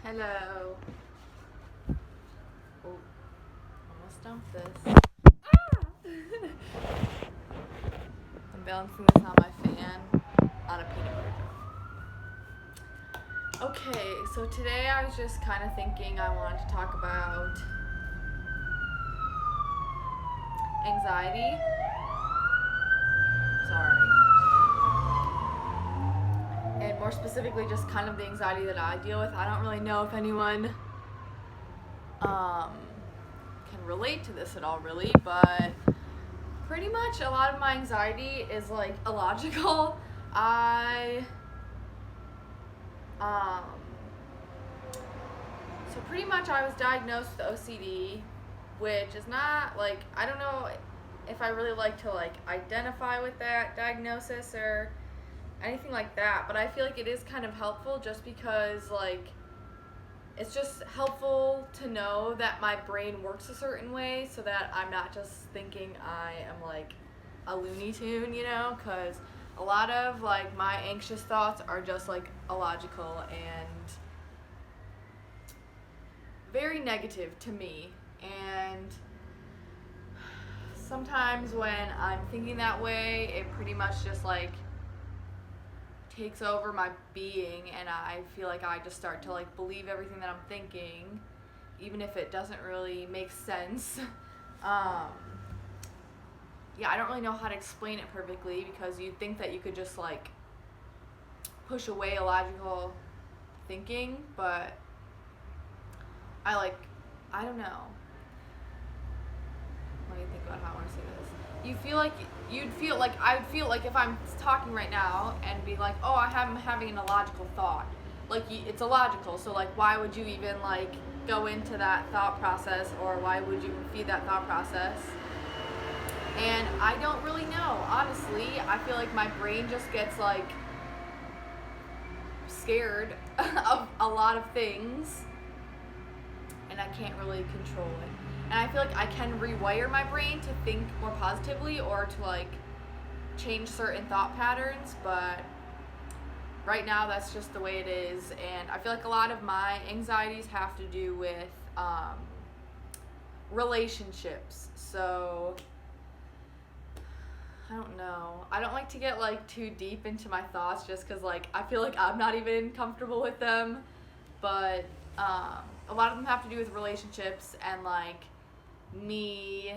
Hello. Oh, almost dumped this. Ah! I'm balancing this on my fan on a peanut butter cup. Okay, so today I was just kind of thinking I wanted to talk about anxiety. Sorry. And more specifically, just kind of the anxiety that I deal with. I don't really know if anyone can relate to this at all, really, but pretty much a lot of my anxiety is like illogical. Um, so pretty much I was diagnosed with OCD, which is not like, I don't know if I really like to like identify with that diagnosis or anything like that, but I feel like it is kind of helpful just because like it's just helpful to know that my brain works a certain way so that I'm not just thinking I am like a Looney Tune, because a lot of like my anxious thoughts are just like illogical and very negative to me. And sometimes when I'm thinking that way, it pretty much just like takes over my being, and I feel like I just start to like believe everything that I'm thinking, even if it doesn't really make sense. Yeah, I don't really know how to explain it perfectly because you'd think that you could just like push away illogical thinking, but I don't know. Let me think about how I want to say this. I'd feel like if I'm talking right now and be like, oh, I'm having an illogical thought. Like, it's illogical, so like, why would you even like go into that thought process, or why would you feed that thought process? And I don't really know, honestly. I feel like my brain just gets like scared of a lot of things, and I can't really control it. And I feel like I can rewire my brain to think more positively or to like change certain thought patterns, but right now that's just the way it is. And I feel like a lot of my anxieties have to do with relationships. So I don't know. I don't like to get like too deep into my thoughts just because like I feel like I'm not even comfortable with them. But a lot of them have to do with relationships and like me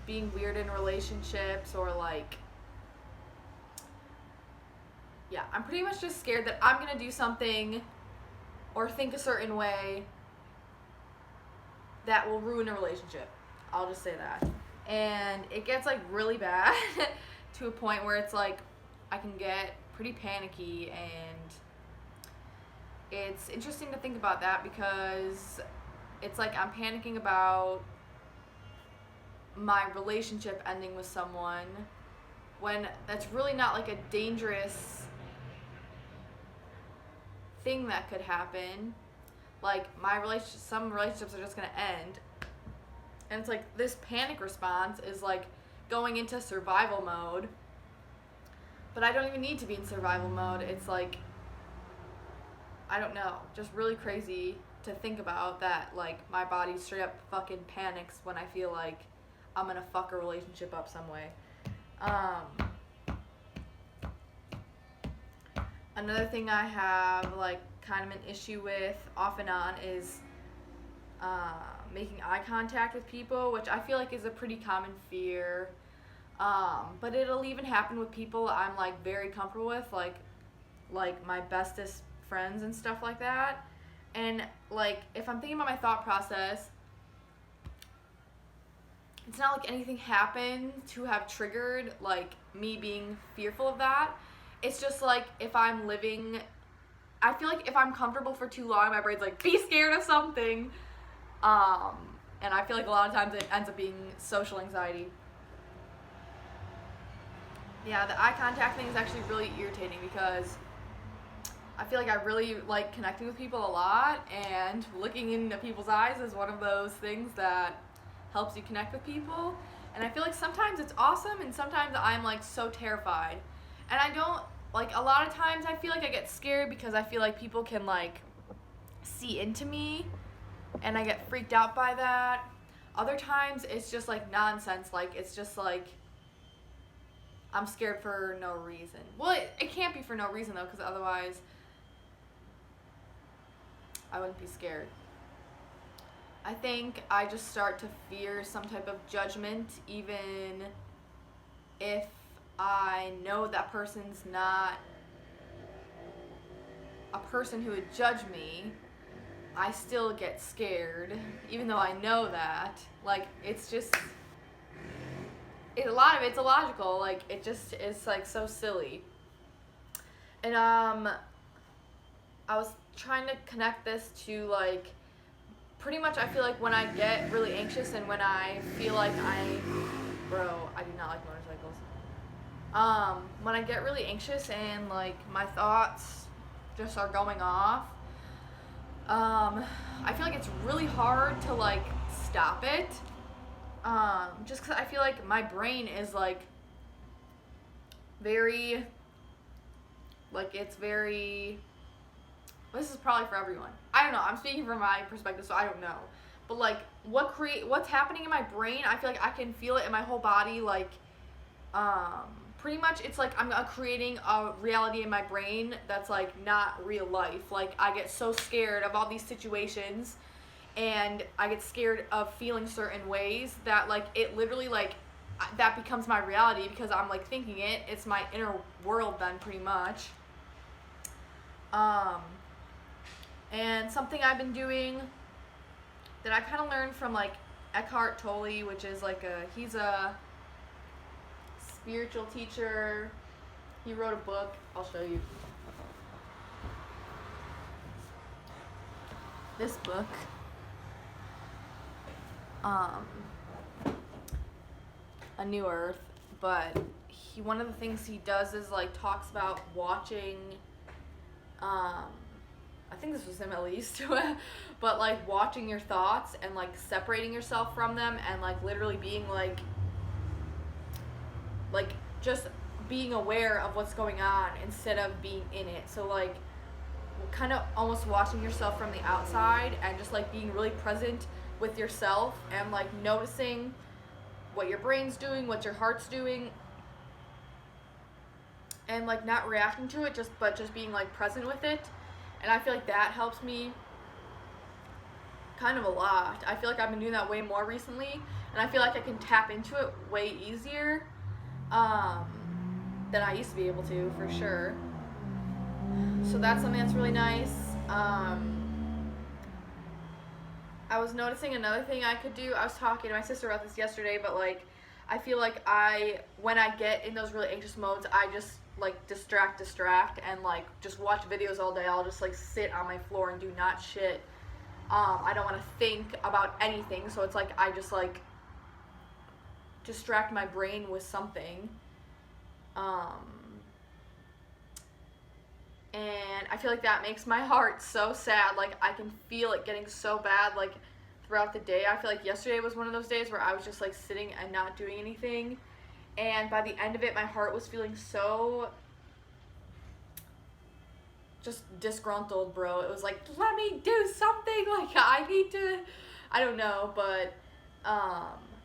being weird in relationships, or like, yeah, I'm pretty much just scared that I'm gonna do something or think a certain way that will ruin a relationship. I'll just say that. And it gets like really bad to a point where it's like I can get pretty panicky, and it's interesting to think about that because it's like I'm panicking about my relationship ending with someone when that's really not like a dangerous thing that could happen. Like some relationships are just gonna end, and it's like this panic response is like going into survival mode, but I don't even need to be in survival mode. It's like, I don't know, just really crazy to think about that. Like my body straight up fucking panics when I feel like I'm gonna fuck a relationship up some way. Another thing I have like kind of an issue with off and on is making eye contact with people, which I feel like is a pretty common fear. But it'll even happen with people I'm like very comfortable with, like my bestest friends and stuff like that. And like if I'm thinking about my thought process, it's not like anything happened to have triggered like me being fearful of that. It's just like if I'm living, I feel like if I'm comfortable for too long, my brain's like, be scared of something. And I feel like a lot of times it ends up being social anxiety. Yeah, the eye contact thing is actually really irritating because I feel like I really like connecting with people a lot, and looking into people's eyes is one of those things that helps you connect with people. And I feel like sometimes it's awesome and sometimes I'm like so terrified. And I don't, like, a lot of times I feel like I get scared because I feel like people can like see into me and I get freaked out by that. Other times it's just like nonsense, like it's just like I'm scared for no reason. Well, it can't be for no reason though, because otherwise I wouldn't be scared. I think I just start to fear some type of judgment, even if I know that person's not a person who would judge me. I still get scared, even though I know that. Like, it's just, a lot of it's illogical. Like, it just is, like, so silly. And, I was trying to connect this to, like, pretty much I feel like when I get really anxious and when I feel like I do not like motorcycles. When I get really anxious and, like, my thoughts just are going off, I feel like it's really hard to like stop it, just because I feel like my brain is like very, like it's very, this is probably for everyone. I don't know, I'm speaking from my perspective, so I don't know. But like what's happening in my brain, I feel like I can feel it in my whole body, like, pretty much it's like I'm creating a reality in my brain that's like not real life. Like, I get so scared of all these situations and I get scared of feeling certain ways that like it literally like that becomes my reality because I'm like thinking it. It's my inner world then, pretty much. And something I've been doing that I kind of learned from like Eckhart Tolle, which is like he's a spiritual teacher. He wrote a book. I'll show you. This book. A New Earth. But one of the things he does is like talks about watching, I think this was him at least, but like watching your thoughts and like separating yourself from them and like literally being like just being aware of what's going on instead of being in it. So like kind of almost watching yourself from the outside and just like being really present with yourself and like noticing what your brain's doing, what your heart's doing, and like not reacting to it, but just being like present with it. And I feel like that helps me kind of a lot. I feel like I've been doing that way more recently, and I feel like I can tap into it way easier than I used to be able to, for sure. So that's something that's really nice. I was noticing another thing I could do. I was talking to my sister about this yesterday, but like I feel like when I get in those really anxious modes, I just like distract and like just watch videos all day. I'll just like sit on my floor and do not shit. I don't want to think about anything, so it's like I just like distract my brain with something. And I feel like that makes my heart so sad. Like, I can feel it getting so bad, like, throughout the day. I feel like yesterday was one of those days where I was just, like, sitting and not doing anything. And by the end of it, my heart was feeling so just disgruntled, bro. It was like, let me do something. Like, I need to, I don't know, but,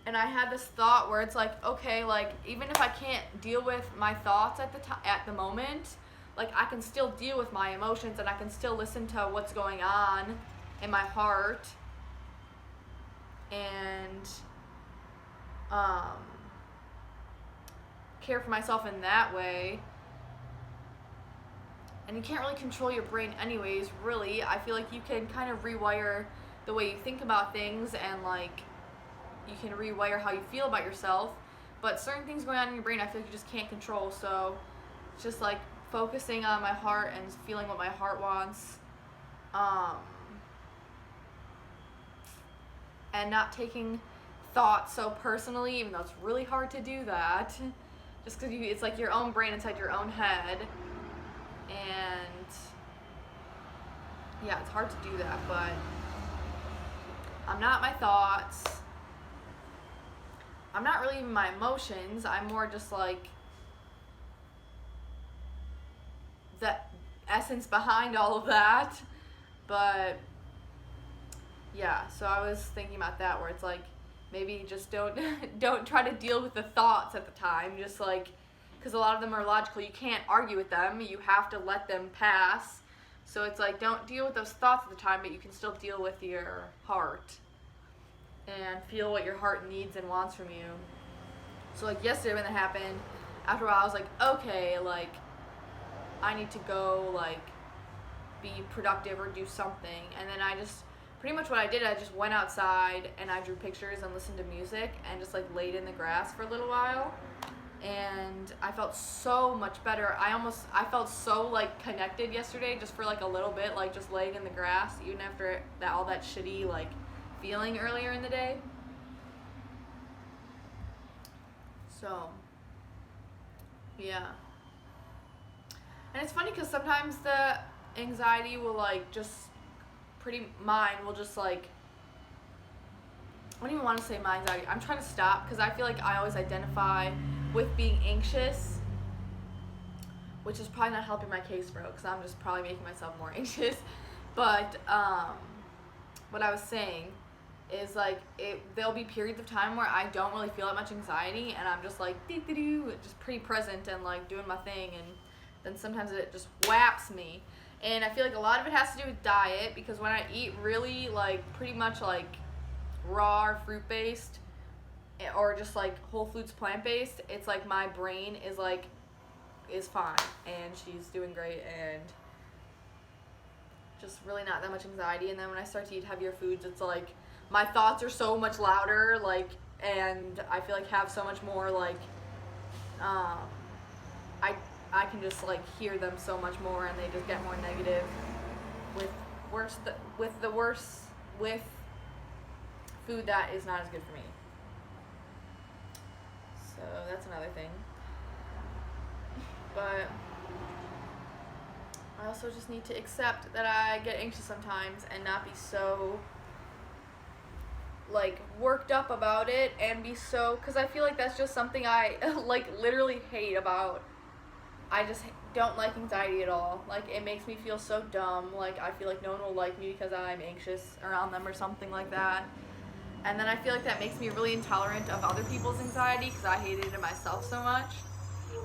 and I had this thought where it's like, okay, like, even if I can't deal with my thoughts at the moment, like, I can still deal with my emotions and I can still listen to what's going on in my heart and care for myself in that way. And you can't really control your brain anyways, really. I feel like you can kind of rewire the way you think about things and, like, you can rewire how you feel about yourself. But certain things going on in your brain, I feel like you just can't control. So it's just, like, focusing on my heart and feeling what my heart wants, and not taking thoughts so personally, even though it's really hard to do that, just because it's like your own brain inside your own head, and yeah, it's hard to do that, but I'm not my thoughts. I'm not really my emotions. I'm more just like the essence behind all of that. But yeah, so I was thinking about that, where it's like maybe just don't don't try to deal with the thoughts at the time. Just like, because a lot of them are logical. You can't argue with them. You have to let them pass. So it's like, don't deal with those thoughts at the time, but you can still deal with your heart and feel what your heart needs and wants from you. So like yesterday when that happened, after a while I was like, okay, like I need to go like be productive or do something. And then I just, pretty much what I did, I just went outside and I drew pictures and listened to music and just like laid in the grass for a little while. And I felt so much better. I felt so like connected yesterday just for like a little bit, like just laying in the grass, even after that, all that shitty like feeling earlier in the day. So yeah. And it's funny because sometimes the anxiety will like just mine will just like, I don't even want to say my anxiety. I'm trying to stop because I feel like I always identify with being anxious, which is probably not helping my case, bro, because I'm just probably making myself more anxious. But what I was saying is like there'll be periods of time where I don't really feel that much anxiety and I'm just like just pretty present and like doing my thing, and then sometimes it just whaps me. And I feel like a lot of it has to do with diet, because when I eat really like pretty much like raw or fruit based or just like whole foods plant based, it's like my brain is fine and she's doing great and just really not that much anxiety. And then when I start to eat heavier foods, it's like my thoughts are so much louder, like, and I feel like have so much more like I can just like hear them so much more, and they just get more negative with food that is not as good for me. So that's another thing. But I also just need to accept that I get anxious sometimes and not be so like worked up about it, and be so, because I feel like that's just something I like literally hate about. I just don't like anxiety at all. Like, it makes me feel so dumb. Like, I feel like no one will like me because I'm anxious around them or something like that. And then I feel like that makes me really intolerant of other people's anxiety because I hate it in myself so much.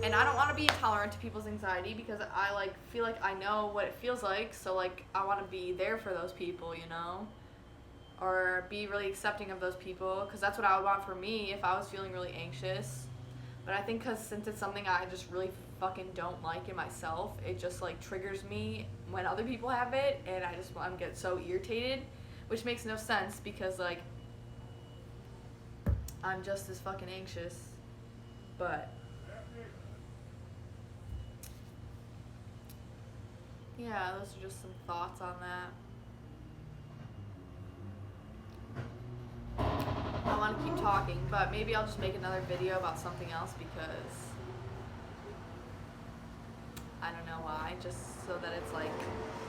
And I don't want to be intolerant to people's anxiety because I like feel like I know what it feels like. So like I want to be there for those people, you know, or be really accepting of those people, because that's what I would want for me if I was feeling really anxious. But I think since it's something I just really fucking don't like in myself, it just like triggers me when other people have it, and I'm get so irritated, which makes no sense because like I'm just as fucking anxious. But yeah, those are just some thoughts on that. I want to keep talking, but maybe I'll just make another video about something else, because I don't know why, just so that it's like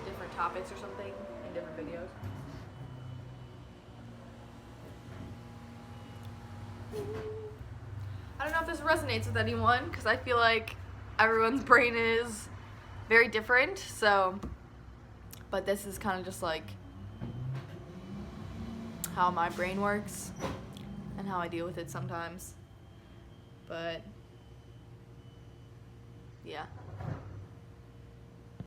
different topics or something in different videos. I don't know if this resonates with anyone, because I feel like everyone's brain is very different, so, but this is kind of just like how my brain works and how I deal with it sometimes. But yeah.